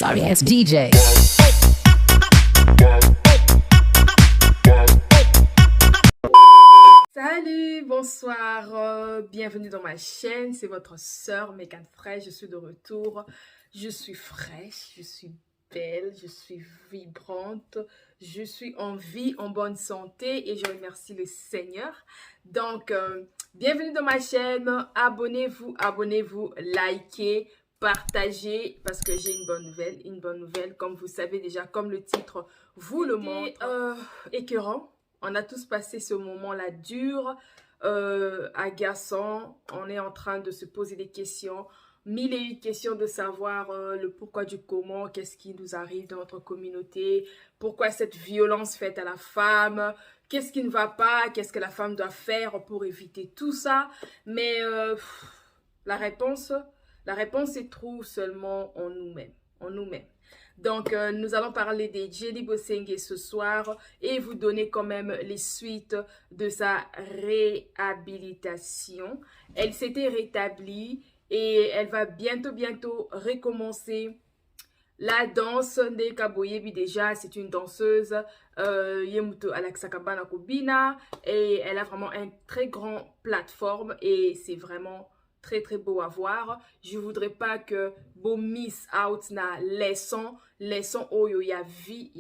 Sorry ass DJ. Salut, bonsoir, bienvenue dans ma chaîne, c'est votre sœur Megan Fraîche, je suis de retour, je suis fraîche, je suis belle, je suis vibrante, je suis en vie, en bonne santé et je remercie le Seigneur. Donc, bienvenue dans ma chaîne, abonnez-vous, likez, partagez parce que j'ai une bonne nouvelle, comme vous savez déjà, comme le titre vous le montre, écœurant. On a tous passé ce moment-là dur, agaçant. On est en train de se poser des questions, mille et une questions de savoir le pourquoi du comment, qu'est-ce qui nous arrive dans notre communauté, pourquoi cette violence faite à la femme, qu'est-ce qui ne va pas, qu'est-ce que la femme doit faire pour éviter tout ça. Mais la réponse se trouve seulement en nous-mêmes. Donc, nous allons parler de Jenny Bosengue ce soir et vous donner quand même les suites de sa réhabilitation. Elle s'était rétablie et elle va bientôt recommencer la danse de Kaboyebi. Déjà, c'est une danseuse Yemuto Alaksakabana Kobina et elle a vraiment une très grande plateforme et c'est vraiment très beau à voir. Je voudrais pas que bo miss out na leçon oyo ya vie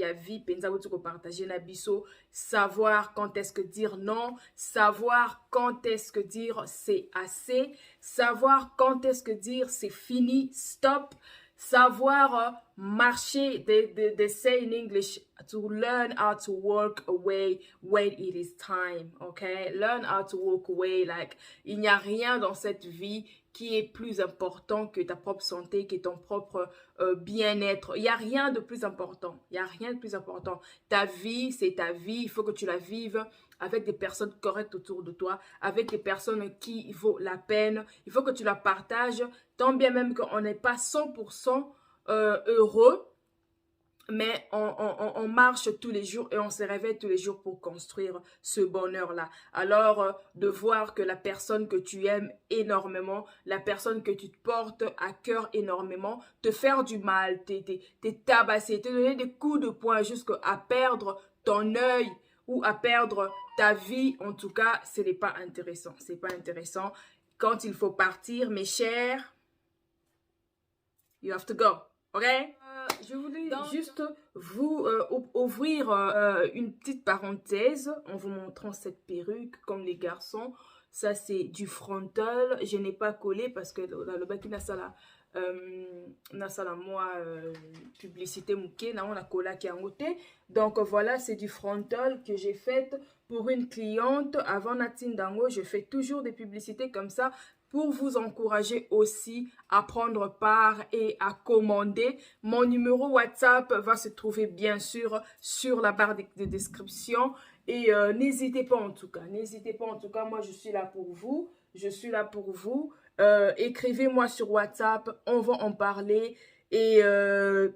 penza botuko partager na biso, savoir quand est-ce que dire non, savoir quand est-ce que dire c'est assez, savoir quand est-ce que dire c'est fini, stop, savoir marcher, they say in English, to learn how to walk away when it is time, okay? Learn how to walk away, like, il n'y a rien dans cette vie qui est plus important que ta propre santé, que ton propre bien-être. Il n'y a rien de plus important. Il n'y a rien de plus important. Ta vie, c'est ta vie. Il faut que tu la vives avec des personnes correctes autour de toi, avec des personnes qui vaut la peine. Il faut que tu la partages, tant bien même qu'on n'est pas 100% heureux, mais on marche tous les jours et on se réveille tous les jours pour construire ce bonheur-là. Alors, de voir que la personne que tu aimes énormément, la personne que tu te portes à cœur énormément, te faire du mal, te tabasser, te donner des coups de poing jusqu'à perdre ton œil ou à perdre ta vie, en tout cas, ce n'est pas intéressant. C'est pas intéressant. Quand il faut partir, mes chers, you have to go, ok? Je voulais juste vous ouvrir une petite parenthèse en vous montrant cette perruque comme les garçons. Ça, c'est du frontal. Je n'ai pas collé parce que le bac n'a ça là, moi, publicité mouké, on a collé qui a côté. Donc voilà, c'est du frontal que j'ai fait pour une cliente. Avant Natine Dango, je fais toujours des publicités comme ça, pour vous encourager aussi à prendre part et à commander. Mon numéro WhatsApp va se trouver bien sûr sur la barre de description. Et n'hésitez pas en tout cas, moi je suis là pour vous. Écrivez-moi sur WhatsApp, on va en parler. Et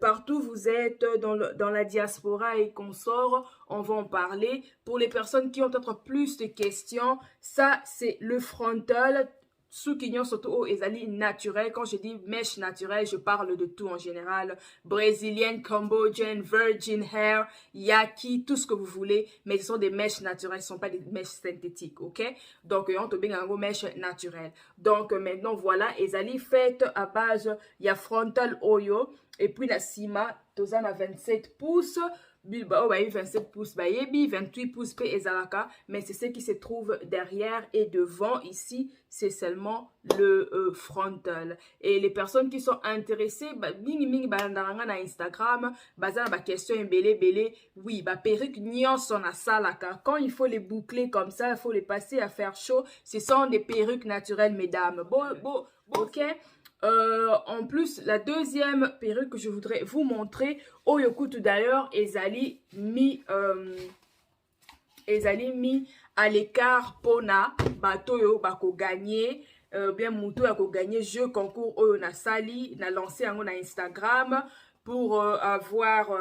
partout vous êtes dans la diaspora et consorts, on va en parler. Pour les personnes qui ont peut-être plus de questions, ça c'est le frontal. Soukignon surtout ezali naturel. Quand je dis mèche naturelle, je parle de tout en général. Brésilienne, cambodgienne, virgin hair, yaki, tout ce que vous voulez. Mais ce sont des mèches naturelles, ce ne sont pas des mèches synthétiques, ok? Donc, on te bien un mèche naturelle. Donc, maintenant, voilà, ezali faite à base, il y a frontal oyo, et puis la cima, tozan à 27 pouces. 27 pouces, 28 pouces mais c'est ce qui se trouve derrière et devant. Ici, c'est seulement le frontal. Et les personnes qui sont intéressées, na Instagram, question oui, perruque nyonso na salaka. Quand il faut les boucler comme ça, il faut les passer à faire chaud. Ce sont des perruques naturelles, mesdames. Bon, ok? En plus, la deuxième perruque que je voudrais vous montrer, Oyokutu d'ailleurs, ezali mis à l'écart pona batoyo bako gagner bien muto yako gagner jeu concours oyo na sali na lancé en Instagram pour avoir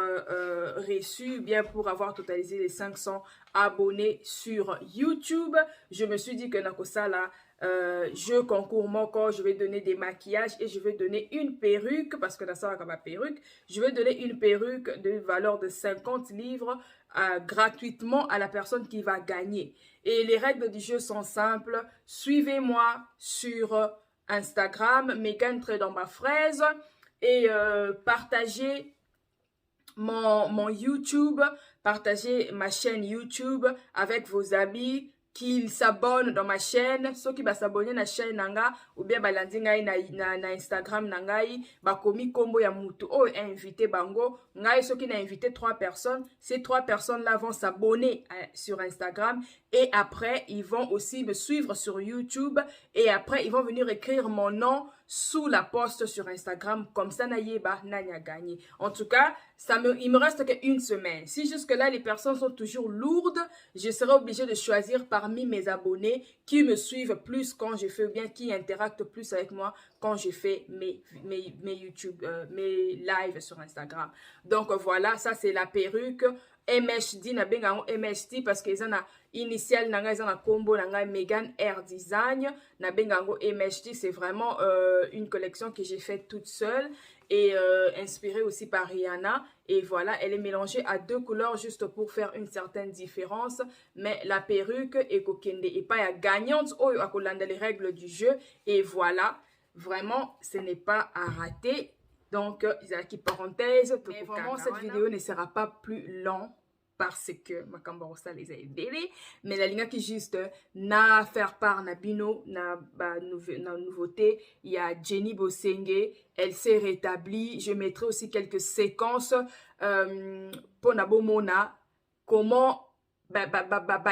reçu, bien pour avoir totalisé les 500 abonnés sur YouTube. Je me suis dit que nakosala je concours mon corps, je vais donner des maquillages et je vais donner une perruque, parce que dans ça, comme ma perruque, je vais donner une perruque de valeur de 50 livres gratuitement à la personne qui va gagner. Et les règles du jeu sont simples. Suivez-moi sur Instagram, Megan Trait dans ma fraise, et partagez mon YouTube, partagez ma chaîne YouTube avec vos amis, qu'ils s'abonnent dans ma chaîne, ceux qui va s'abonner na chaîne nanga ou bien balandi ngai na Instagram nangai bakomi kombo ya mutu oh invité bango ngai ceux qui n'a invité 3 personnes, ces 3 personnes là vont s'abonner sur Instagram et après ils vont aussi me suivre sur YouTube et après ils vont venir écrire mon nom sous la poste sur Instagram, comme ça Nayeba Nanya gagné. En tout cas, il me reste qu'une semaine. Si jusque-là les personnes sont toujours lourdes, je serai obligée de choisir parmi mes abonnés qui me suivent plus quand je fais, ou bien qui interactent plus avec moi quand je fais mes YouTube, mes lives sur Instagram. Donc voilà, ça c'est la perruque. MHD na benga MHD parce que ils ont initial nanga ils ont un combo nanga Megan Hair Design na benga MHD, c'est vraiment une collection que j'ai faite toute seule et inspirée aussi par Rihanna et voilà, elle est mélangée à 2 couleurs juste pour faire une certaine différence, mais la perruque est kokende et pas ya gagnante oyo akolanda les règles du jeu et voilà, vraiment ce n'est pas à rater. Donc, qui parenthèse, mais vraiment, cette vidéo ne sera pas plus longue parce que ma cambarosa les a aidés. Mais la ligne qui juste na faire part na bino na nouveauté, il y a Jenny Bosenge, elle s'est rétablie. Je mettrai aussi quelques séquences pour Nabomona, comment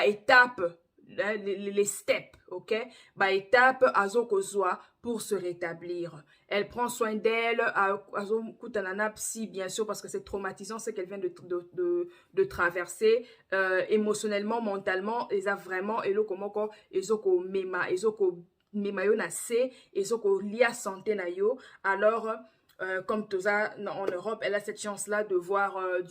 étape. Les steps, ok? Étape azokozwa pour se rétablir. Elle prend soin d'elle, psy, bien sûr, parce que c'est traumatisant ce qu'elle vient de traverser, émotionnellement, mentalement, ils a vraiment, et komoko, ezoko mema, ezoko mema yo na se, ezoko lia santé na yo, alors, comme Toza en Europe, elle a cette chance-là de voir un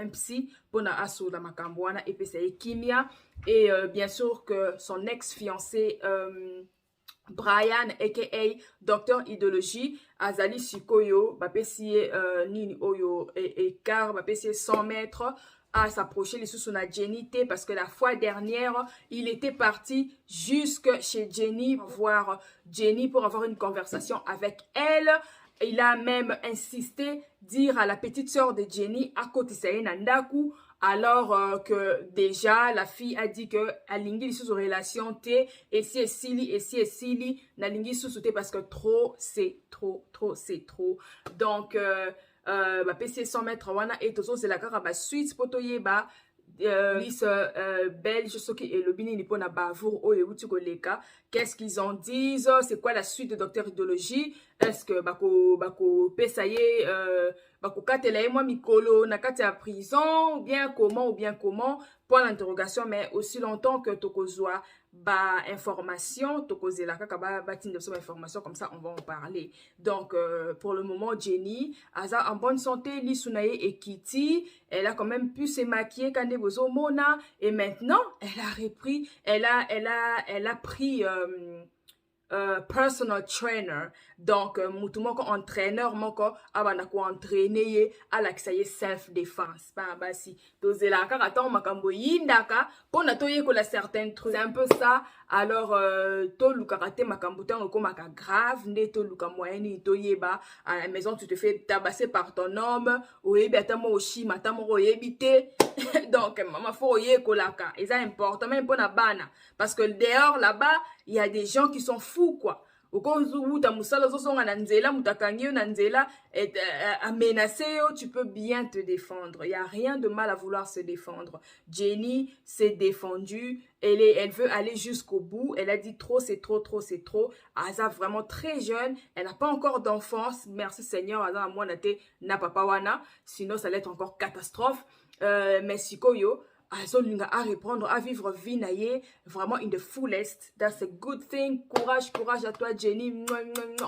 psy pour na aso la makambouana et puis c'est Kimia et bien sûr que son ex-fiancé Brian aka Docteur Idéologie Azali Sikoyo bapesiye nini oyo et car bapesiye 100 mètres à s'approcher les sous na Jenny T parce que la fois dernière il était parti jusque chez Jenny voir Jenny pour avoir une conversation avec elle. Il a même insisté dire à la petite sœur de Jenny à côté Nandaku alors que déjà la fille a dit que alingi sous relation T et si est silly na lingi sous parce que trop c'est trop c'est trop. Donc PC 100 mètres wana et tozo c'est la caraba suite potoye ba police belge ceux qui est le bini nipo na bavour o euti koleka, qu'est-ce qu'ils en disent, c'est quoi la suite de Docteur Idéologie, est-ce que bako pesaye bako katela moi mikolo na kati ya prison ou bien comment point d'interrogation, mais aussi longtemps que tokozwa information tokozela kaka batinde so information comme ça on va en parler. Donc pour le moment Jenny aza en bonne santé, Lisunaye et Kitty, elle a quand même pu se maquiller kande bozo mona et maintenant elle a repris, elle a pris personal trainer, donc mutu moko entraîneur moko abana ko entraîner à l'accès self défense ba basi tozela kaka ta makambo yindaka pona toye ko la certains trucs, c'est un peu ça. Alors to lukaka te makambo tango ko maka grave nde to luka moyenne toyeba à la maison tu te fais tabasser par ton homme oyebi atamo oshima atamo oyebite donc maman faut oye kolaka et ça important même pour na bana parce que dehors là-bas il y a des gens qui sont fous quoi. Tu peux bien te défendre. Il n'y a rien de mal à vouloir se défendre. Jenny s'est défendue. Elle veut aller jusqu'au bout. Elle a dit trop, c'est trop, c'est trop. Aza vraiment très jeune. Elle n'a pas encore d'enfance. Merci Seigneur. Aza à moi n'a papa wana. Sinon, ça allait être encore catastrophe. Mais Sikoyo. à reprendre, à vivre vie naïe, vraiment in the fullest. That's a good thing. Courage, courage à toi, Jenny.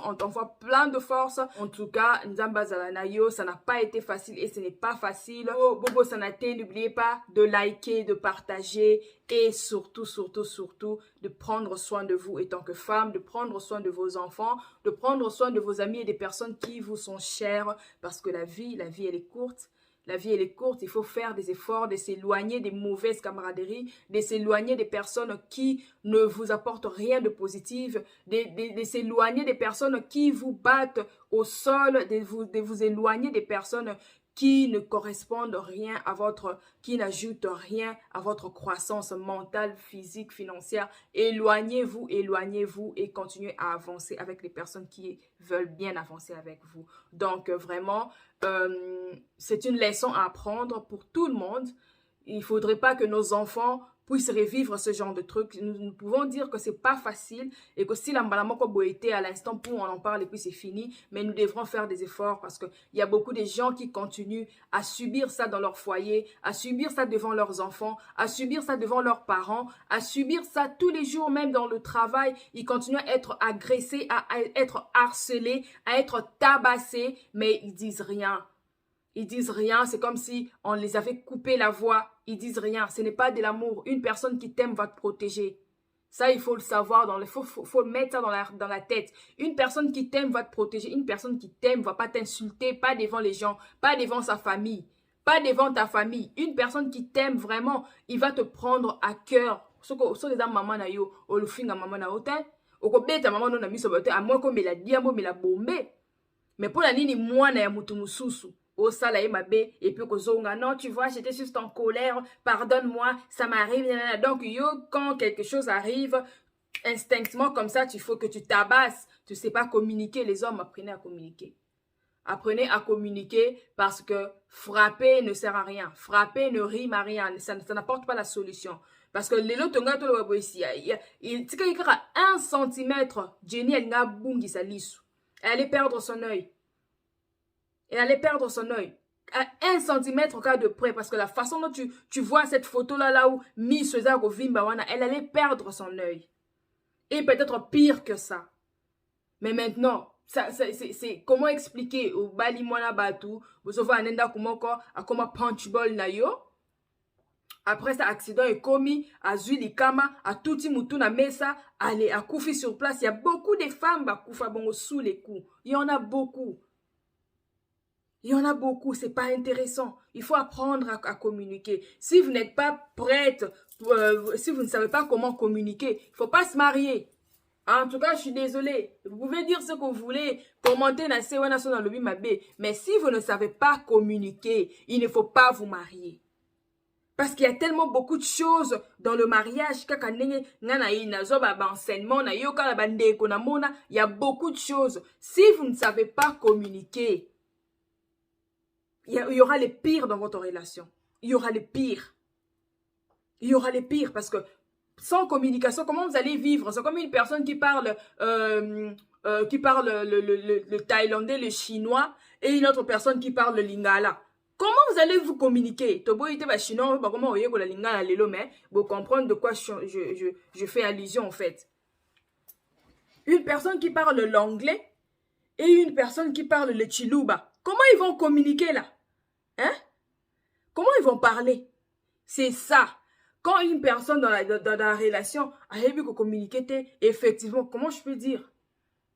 On t'envoie plein de force. En tout cas, Nzamba Zalanayo, ça n'a pas été facile et ce n'est pas facile. Oh, Bobo Sanate, n'oubliez pas de liker, de partager et surtout, surtout, surtout, de prendre soin de vous en tant que femme, de prendre soin de vos enfants, de prendre soin de vos amis et des personnes qui vous sont chères parce que la vie, elle est courte. La vie, elle est courte, il faut faire des efforts, de s'éloigner des mauvaises camaraderies, de s'éloigner des personnes qui ne vous apportent rien de positif, de s'éloigner des personnes qui vous battent au sol, de vous éloigner des personnes qui ne correspondent rien à votre, qui n'ajoutent rien à votre croissance mentale, physique, financière. Éloignez-vous, éloignez-vous et continuez à avancer avec les personnes qui veulent bien avancer avec vous. Donc, vraiment, c'est une leçon à apprendre pour tout le monde. Il ne faudrait pas que nos enfants puissent revivre ce genre de trucs. Nous pouvons dire que c'est pas facile et que si l'emballement était à l'instant pour on en parle et puis c'est fini, mais nous devrons faire des efforts parce qu'il y a beaucoup de gens qui continuent à subir ça dans leur foyer, à subir ça devant leurs enfants, à subir ça devant leurs parents, à subir ça tous les jours même dans le travail. Ils continuent à être agressés, à être harcelés, à être tabassés, mais ils disent rien. Ils disent rien, c'est comme si on les avait coupé la voix. Ils disent rien, ce n'est pas de l'amour. Une personne qui t'aime va te protéger. Ça, il faut le savoir, faut mettre ça dans la tête. Une personne qui t'aime va te protéger. Une personne qui t'aime ne va pas t'insulter, pas devant les gens, pas devant sa famille, pas devant ta famille. Une personne qui t'aime vraiment, il va te prendre à cœur. Ce que les maman na yo, ou le finga maman na ote, ou ko beta maman no na miso bote, à moins comme la diambo, mais la bombe. Mais pour la nini, moi na ya mutu mususu. Au salaï mabé et puis kozonga non tu vois j'étais juste en colère pardonne-moi ça m'arrive donc yo quand quelque chose arrive instinctivement comme ça il faut que tu tabasses tu sais pas communiquer les hommes apprenez à communiquer parce que frapper ne sert à rien frapper ne rime à rien ça n'apporte pas la solution parce que les lots tonga to lo babo ici il tika ikara 1 centimètre Jenny elle nga bungi sa lisu elle allait perdre son œil. Elle allait perdre son œil à 1 centimètre au cas de près parce que la façon dont tu vois cette photo là où Miss Sezako Vimbawana, elle allait perdre son œil. Et peut-être pire que ça. Mais maintenant, c'est comment expliquer au Bali Mwana Batu, vous avez un enda kumoko, à comment punchball na yo. Après cet accident est commis, à Zulikama, à Touti Mutuna Mesa, allez à Koufi sur place. Il y a beaucoup de femmes à Koufa Bongo sous les coups. Il y en a beaucoup. Il y en a beaucoup, c'est pas intéressant. Il faut apprendre à communiquer. Si vous n'êtes pas prête, si vous ne savez pas comment communiquer, il ne faut pas se marier. En tout cas, je suis désolée. Vous pouvez dire ce que vous voulez, commenter dans le lobby mabé. Mais si vous ne savez pas communiquer, il ne faut pas vous marier. Parce qu'il y a tellement beaucoup de choses dans le mariage. Il y a beaucoup de choses. Si vous ne savez pas communiquer, il y aura les pires dans votre relation. Il y aura les pires. Il y aura les pires parce que sans communication, comment vous allez vivre? C'est comme une personne qui parle le thaïlandais, le chinois et une autre personne qui parle le lingala. Comment vous allez vous communiquer? Chinois, comment vous la lingala lelo, mais vous comprenez de quoi je fais allusion en fait. Une personne qui parle l'anglais et une personne qui parle le chiluba. Comment ils vont communiquer là? Hein? Comment ils vont parler? C'est ça. Quand une personne dans la relation a vu que communiquer, effectivement, comment je peux dire?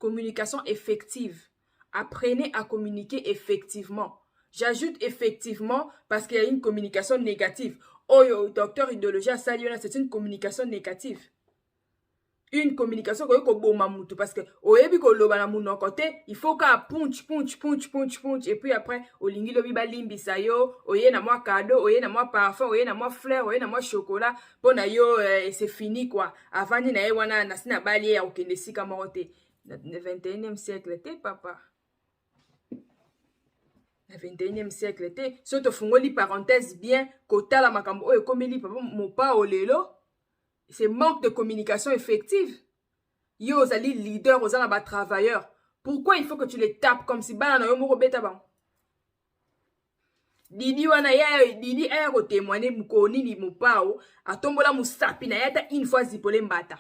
Communication effective. Apprenez à communiquer effectivement. J'ajoute effectivement parce qu'il y a une communication négative. Oh, docteur idéologie à Saliona, c'est une communication négative. Une communication parce que il faut qu'à punch et puis après au lingi lobi ba limbisa yo oye na moi cadeau oye na moi parfum oye na moi fleur oye na moi chocolat pona yo c'est fini quoi avant ni na wana na sina bali ya okende sika morote na 21e siècle te papa na 21e siècle te so to fungoli parenthèse bien kotala makambo oyo komeli papa mopa olelo. C'est manque de communication effective. Yo, aux alliés leaders, aux alliés travailleurs. Pourquoi il faut que tu les tapes comme si bana yo moko beta ban? Didi wana ya Didi ero témoigner mukoni ni mupao atombola musapi na yata une fois zipolé mbata.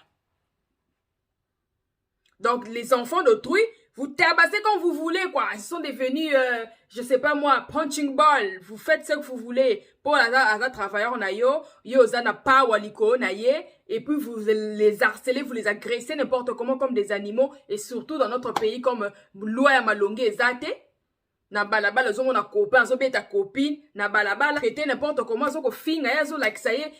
Donc les enfants d'autrui, vous tabassez quand vous voulez quoi. Ils sont devenus je sais pas moi, punching ball. Vous faites ce que vous voulez. Pour la travailleurs na yo zana pa waliko na ye et puis vous les harcelez, vous les agressez n'importe comment comme des animaux et surtout dans notre pays comme loi ya malonge ezate. Na balabala zo mona copain zo beta copine na balabala traiter n'importe comment zo ko finga ya zo like ça y est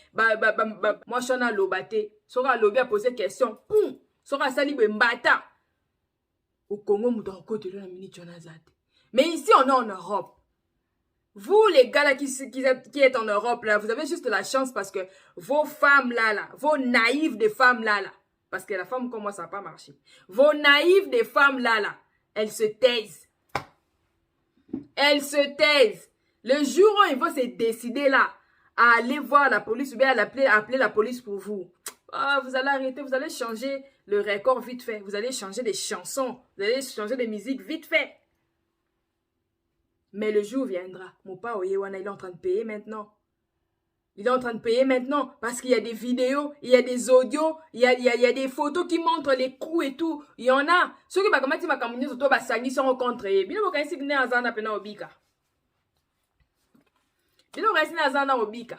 moi chana lobate sora lobi a poser question poum sora sali be mbata au Congo muto côté de la minute jonazate. Mais ici on est en Europe. Vous les gars là qui êtes en Europe là, vous avez juste la chance parce que vos femmes là vos naïves des femmes là parce que la femme comme moi ça n'a pas marché. Vos naïves des femmes là elles se taisent. Elles se taisent. Le jour où ils vont se décider là à aller voir la police ou bien à appeler la police pour vous, vous allez arrêter, vous allez changer le record vite fait. Vous allez changer des chansons, vous allez changer des musiques vite fait. Mais le jour viendra. Mon père Oyewana, il est en train de payer maintenant. Il est en train de payer maintenant parce qu'il y a des vidéos, il y a des audios, il y a des photos qui montrent les coups et tout. Il y en a. Ceux qui va commencer à communiquer sur toi, ça sont contre. Bien au cas où Azana pena obika. Bien au cas où Azana obika.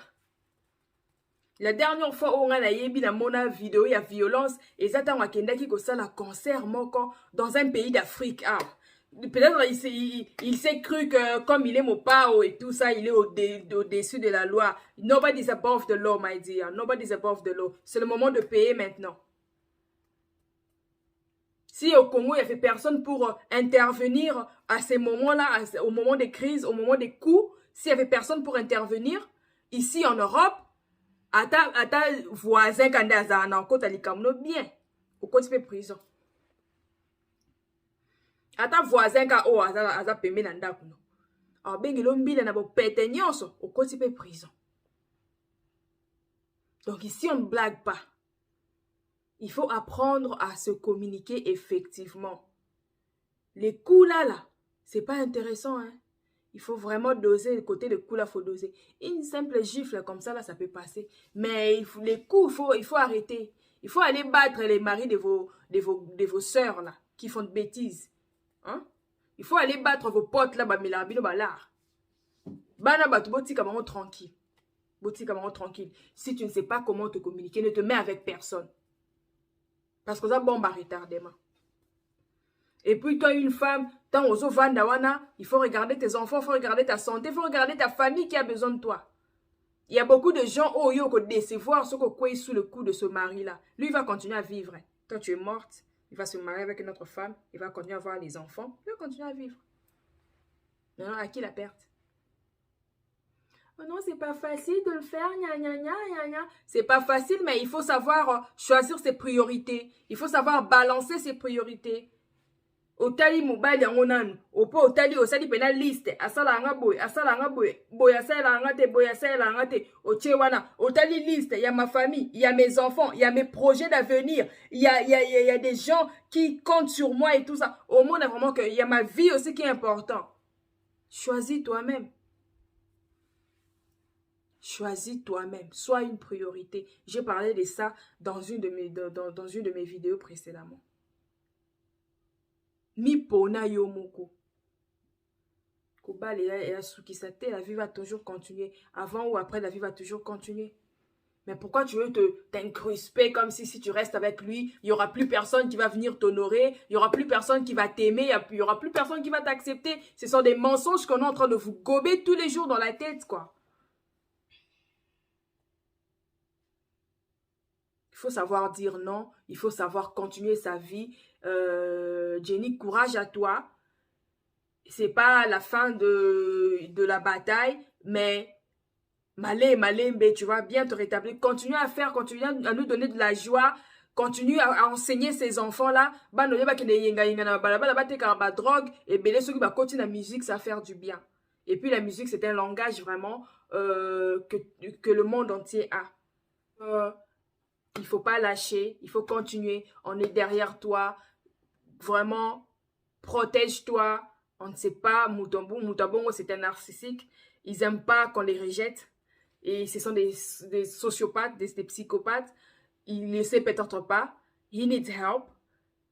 La dernière fois où on a yebi na mona vidéo, il y a violence et ça t'a wakenda qui ça la concert moko dans un pays d'Afrique. Peut-être il s'est cru que comme il est mon pao et tout ça, il est au-dessus de la loi. Nobody's above the law, my dear. Nobody's above the law. C'est le moment de payer maintenant. Si au Congo, il n'y avait personne pour intervenir à ces moments-là, au moment des crises, au moment des coups, s'il n'y avait personne pour intervenir, ici en Europe, à ta voisin, quand tu as un côté, bien. Au côté de prison. Ata voisin ka o aza pembe na ndako no. Bengi lo mbila na bo pete nyonso au koti pe prison. Donc ici on ne blague pas. Il faut apprendre à se communiquer effectivement. Les coups là, c'est pas intéressant hein. Il faut vraiment doser, le côté des coups là, faut doser. Une simple gifle comme ça là, ça peut passer. Mais les coups, il faut arrêter. Il faut aller battre les maris de vos sœurs là qui font de bêtises. Hein? Il faut aller battre vos potes là, bamilabino balar. Bana batu botika maman tranquille. Botika maman tranquille. Si tu ne sais pas comment te communiquer, ne te mets avec personne. Parce que ça bombe à retardement. Et puis toi une femme, tant aux vandawana, il faut regarder tes enfants, il faut regarder ta santé, il faut regarder ta famille qui a besoin de toi. Il y a beaucoup de gens qui ont décevoir ceux qui sont sous le coup de ce mari là. Lui il va continuer à vivre. Toi tu es morte. Il va se marier avec une autre femme. Il va continuer à avoir les enfants. Il va continuer à vivre. Non, à qui la perte? Oh non, c'est pas facile de le faire. C'est pas facile, mais il faut savoir choisir ses priorités. Il faut savoir balancer ses priorités. Otali mobile yango nanu. Opo otali osali pena liste. Asala nga boy, boy asala nga te, boy asala nga te. Oche wana. Otali liste. Il y a ma famille, il y a mes enfants, il y a mes projets d'avenir. Il y a des gens qui comptent sur moi et tout ça. Au monde, vraiment qu'il y a ma vie aussi qui est important. Choisis toi-même. Choisis toi-même. Sois une priorité. J'ai parlé de ça dans une de mes vidéos précédemment. Mi pona yo moko. Kobale et asukisate, la vie va toujours continuer. Avant ou après, la vie va toujours continuer. Mais pourquoi tu veux t'incrusper comme si tu restes avec lui, il n'y aura plus personne qui va venir t'honorer, il n'y aura plus personne qui va t'aimer, il n'y aura plus personne qui va t'accepter. Ce sont des mensonges qu'on est en train de vous gober tous les jours dans la tête, quoi. Il faut savoir dire non, il faut savoir continuer sa vie. Jenny, courage à toi. C'est pas la fin de la bataille, mais Malembe, tu vas bien te rétablir. Continue à faire, continue à nous donner de la joie. Continue à enseigner ces enfants-là. Drogue et belé ceux qui va continuer la musique, ça va faire du bien. Et puis la musique, c'est un langage vraiment que le monde entier a. Il faut pas lâcher, il faut continuer. On est derrière toi. Vraiment, protège-toi. On ne sait pas, Mutabongo, c'est un narcissique. Ils n'aiment pas qu'on les rejette. Et ce sont des sociopathes, des psychopathes. Il ne sait peut-être pas. He needs help.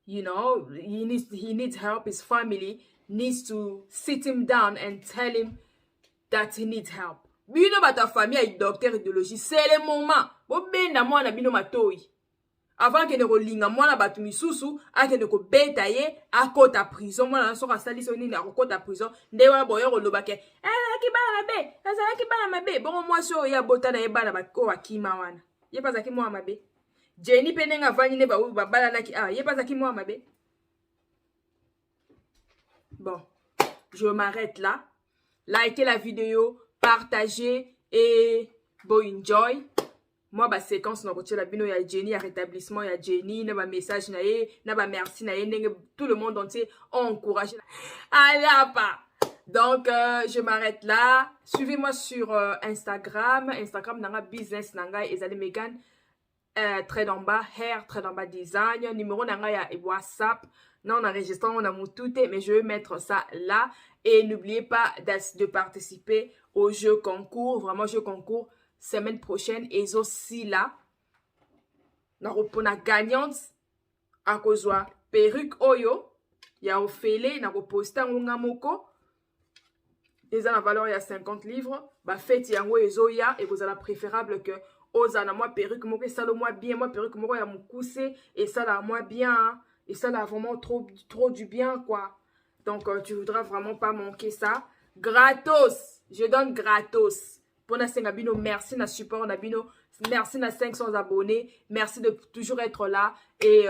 You know, he needs help. His family needs to sit him down and tell him that he needs help. Bino bata famille avec docteur idéologie, c'est le moment. Bo benda mwana bino matoi. Avant que ne rolinga mwana batu misusu, ake ne ko beta ye, akota prison, mwana soka sali soni na kota prison, ndewa boyo rolobake. Ki bana mabe, azala ki bana mabe. Bon moi so ya bota na ye bana bako wakima wana. Ye pas aki mwa mabe. Jenny penenga vani ne ba bala na ki ye pas aki mwa mabe. Bon, je m'arrête là. Likez la vidéo, partagez et bon enjoy. Moi ba séquence na kotia la bino ya Jenny, ya rétablissement ya Jenny, na ba message na ye, na ba merci na ye, tout le monde entier encouragé. Allez pas. Donc je m'arrête là. Suivez-moi sur Instagram, nanga business nanga ezali Megan très en bas hair très en bas design, numéro nanga ya WhatsApp. Non, on enregistre, on a tout, mais je vais mettre ça là. Et n'oubliez pas de participer au jeu concours. Vraiment, jeu concours, semaine prochaine. Et aussi là, on a gagnante à cause de perruque oyo. Il y a Ophélie, on a posté un moko. Ils ont la valeur, il y a 50 livres. Bah, faites yango ezoya. Et vous avez préférable que ozana moi perruque moko, ça le moi bien. Moi perruque moko, ya moukoussé. Et ça la moi bien. Hein. Et ça là vraiment trop du bien quoi. Donc tu voudras vraiment pas manquer ça. Gratos. Je donne gratos. Pour na bino, merci na support na bino. Merci na 500 abonnés. Merci de toujours être là. Et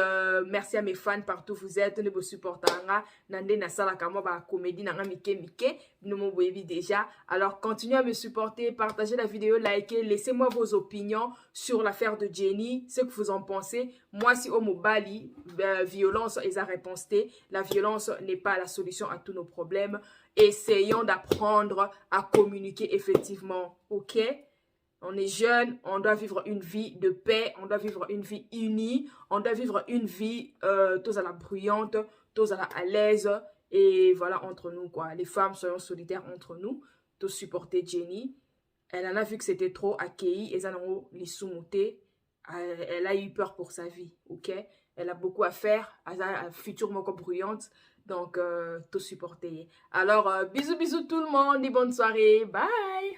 merci à mes fans partout vous êtes. Ne vous supportez pas. Nande na sala kama ba comédie na mike. Nous m'en voyez déjà. Alors continuez à me supporter. Partagez la vidéo, likez. Laissez-moi vos opinions sur l'affaire de Jenny. Ce que vous en pensez. Moi si au Mobali, violence et sa réponse. La violence n'est pas la solution à tous nos problèmes. Essayons d'apprendre à communiquer effectivement. Ok? On est jeune, on doit vivre une vie de paix, on doit vivre une vie unie, on doit vivre une vie tous à la bruyante, tous à l'aise. Et voilà, entre nous, quoi. Les femmes, soyons solidaires entre nous. Tous supporter Jenny. Elle en a vu que c'était trop accueilli. Et elle a eu peur pour sa vie, ok? Elle a beaucoup à faire. Elle a un futur moko bruyante. Donc, tout supporter. Alors, bisous tout le monde et bonne soirée. Bye!